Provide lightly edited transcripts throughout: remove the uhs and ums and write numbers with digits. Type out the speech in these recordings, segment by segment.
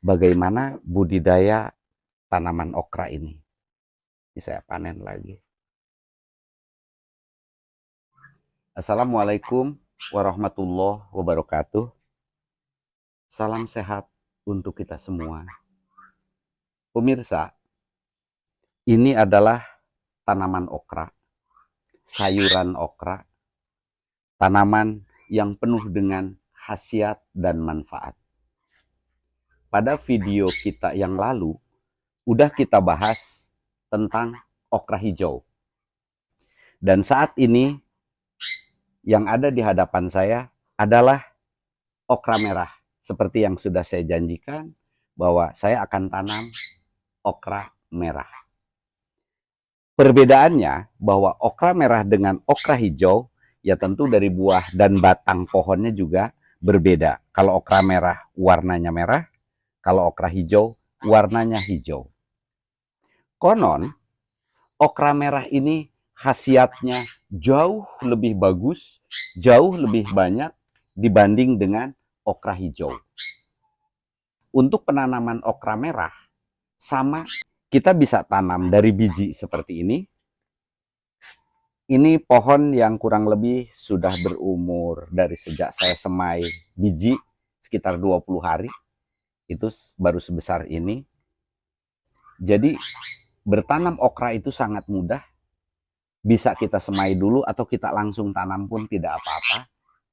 bagaimana budidaya tanaman okra ini. Ini saya panen lagi. Assalamualaikum warahmatullahi wabarakatuh. Salam sehat untuk kita semua. Pemirsa, ini adalah tanaman okra, sayuran okra, tanaman yang penuh dengan khasiat dan manfaat. Pada video kita yang lalu, udah kita bahas tentang okra hijau. Dan saat ini, yang ada di hadapan saya adalah okra merah. Seperti yang sudah saya janjikan, bahwa saya akan tanam okra merah. Perbedaannya bahwa okra merah dengan okra hijau, ya tentu dari buah dan batang pohonnya juga berbeda. Kalau okra merah warnanya merah, kalau okra hijau warnanya hijau. Konon, okra merah ini khasiatnya jauh lebih bagus, jauh lebih banyak dibanding dengan okra hijau. Untuk penanaman okra merah, sama kita bisa tanam dari biji seperti ini. Ini pohon yang kurang lebih sudah berumur dari sejak saya semai biji sekitar 20 hari. Itu baru sebesar ini. Jadi bertanam okra itu sangat mudah. Bisa kita semai dulu atau kita langsung tanam pun tidak apa-apa.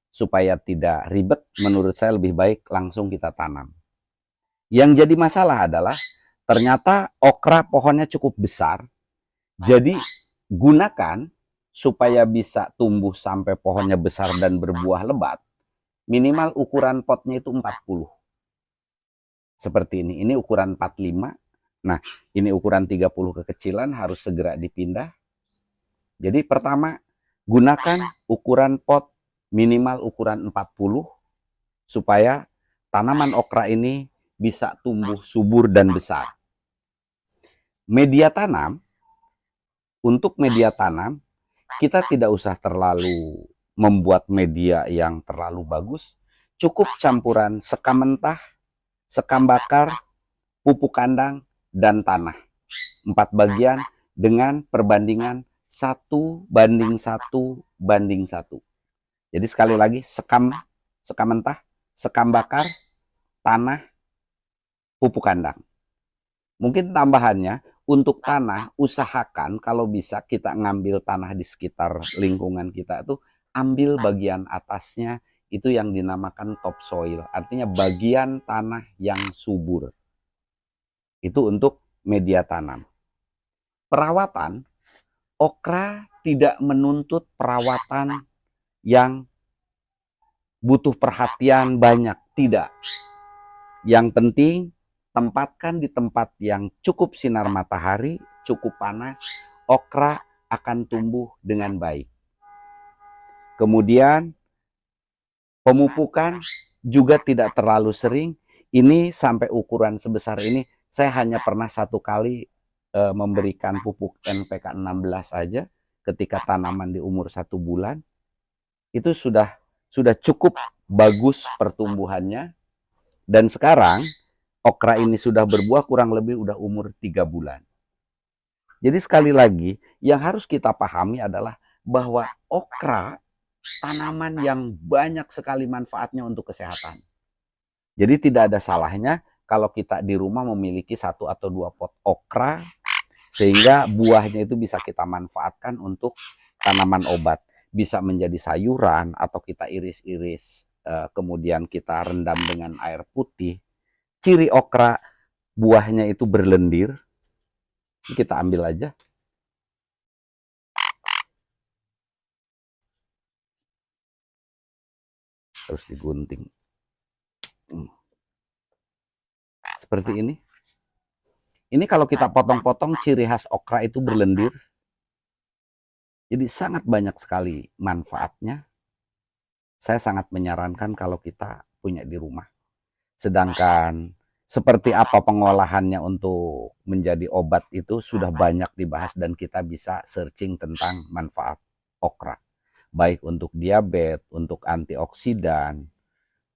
Supaya tidak ribet, menurut saya lebih baik langsung kita tanam. Yang jadi masalah adalah ternyata okra pohonnya cukup besar. Jadi gunakan supaya bisa tumbuh sampai pohonnya besar dan berbuah lebat. Minimal ukuran potnya itu 40. Seperti ini. Ini ukuran 45. Nah, ini ukuran 30 kekecilan, harus segera dipindah. Jadi pertama, gunakan ukuran pot minimal ukuran 40 supaya tanaman okra ini bisa tumbuh subur dan besar. Media tanam, untuk media tanam, kita tidak usah terlalu membuat media yang terlalu bagus. Cukup campuran sekam mentah, sekam bakar, pupuk kandang, dan tanah. 4 bagian dengan perbandingan 1:1:1. Jadi sekali lagi, sekam mentah, sekam bakar, tanah, pupuk kandang. Mungkin tambahannya, untuk tanah, usahakan kalau bisa kita ngambil tanah di sekitar lingkungan kita itu, ambil bagian atasnya, itu yang dinamakan topsoil. Artinya bagian tanah yang subur. Itu untuk media tanam. Perawatan, okra tidak menuntut perawatan yang butuh perhatian banyak, tidak. Yang penting, tempatkan di tempat yang cukup sinar matahari, cukup panas, okra akan tumbuh dengan baik. Kemudian, pemupukan juga tidak terlalu sering. Ini sampai ukuran sebesar ini, saya hanya pernah 1 kali memberikan pupuk NPK 16 saja ketika tanaman di umur 1 bulan. Itu sudah cukup bagus pertumbuhannya. Dan sekarang okra ini sudah berbuah kurang lebih udah umur 3 bulan. Jadi sekali lagi, yang harus kita pahami adalah bahwa okra tanaman yang banyak sekali manfaatnya untuk kesehatan. Jadi tidak ada salahnya kalau kita di rumah memiliki 1 atau 2 pot okra, sehingga buahnya itu bisa kita manfaatkan untuk tanaman obat. Bisa menjadi sayuran atau kita iris-iris, kemudian kita rendam dengan air putih. Ciri okra, buahnya itu berlendir. Kita ambil aja. Terus digunting. Seperti ini. Ini kalau kita potong-potong, ciri khas okra itu berlendir. Jadi sangat banyak sekali manfaatnya. Saya sangat menyarankan kalau kita punya di rumah. Sedangkan seperti apa pengolahannya untuk menjadi obat itu sudah banyak dibahas dan kita bisa searching tentang manfaat okra. Baik untuk diabetes, untuk antioksidan,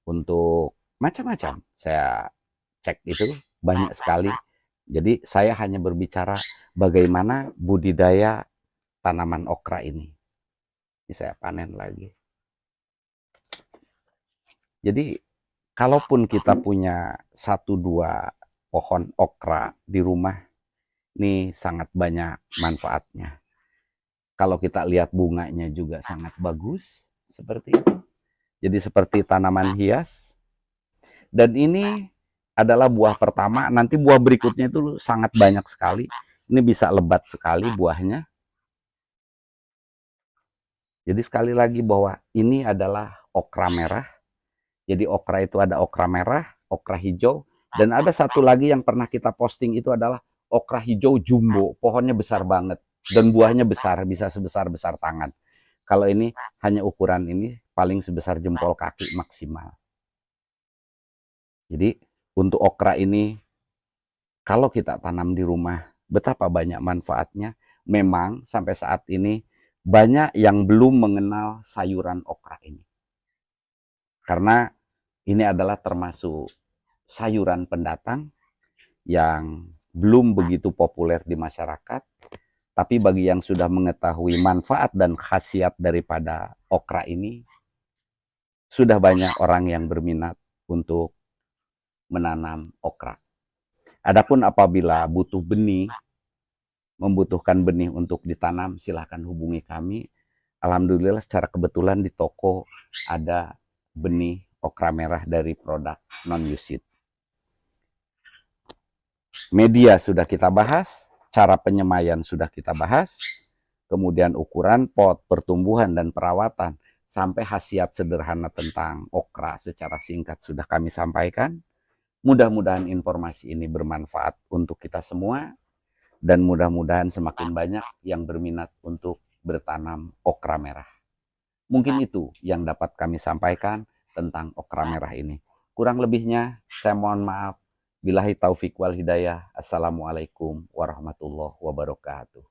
untuk macam-macam. Saya cek itu banyak sekali. Jadi saya hanya berbicara bagaimana budidaya tanaman okra ini. Ini saya panen lagi. Jadi kalaupun kita punya 1-2 pohon okra di rumah, ini sangat banyak manfaatnya. Kalau kita lihat bunganya juga sangat bagus, seperti itu. Jadi seperti tanaman hias. Dan ini adalah buah pertama, nanti buah berikutnya itu sangat banyak sekali. Ini bisa lebat sekali buahnya. Jadi sekali lagi bahwa ini adalah okra merah. Jadi okra itu ada okra merah, okra hijau, dan ada satu lagi yang pernah kita posting itu adalah okra hijau jumbo. Pohonnya besar banget dan buahnya besar, bisa sebesar-besar tangan. Kalau ini hanya ukuran ini paling sebesar jempol kaki maksimal. Jadi untuk okra ini kalau kita tanam di rumah, betapa banyak manfaatnya. Memang sampai saat ini banyak yang belum mengenal sayuran okra ini. Karena ini adalah termasuk sayuran pendatang yang belum begitu populer di masyarakat. Tapi bagi yang sudah mengetahui manfaat dan khasiat daripada okra ini, sudah banyak orang yang berminat untuk menanam okra. Adapun apabila butuh benih, membutuhkan benih untuk ditanam, silahkan hubungi kami. Alhamdulillah secara kebetulan di toko ada benih okra merah dari produk non-USID. Media sudah kita bahas, cara penyemaian sudah kita bahas, kemudian ukuran pot, pertumbuhan dan perawatan, sampai khasiat sederhana tentang okra secara singkat sudah kami sampaikan. Mudah-mudahan informasi ini bermanfaat untuk kita semua, dan mudah-mudahan semakin banyak yang berminat untuk bertanam okra merah. Mungkin itu yang dapat kami sampaikan tentang okra merah ini. Kurang lebihnya saya mohon maaf. Billahi taufik wal hidayah. Assalamualaikum warahmatullahi wabarakatuh.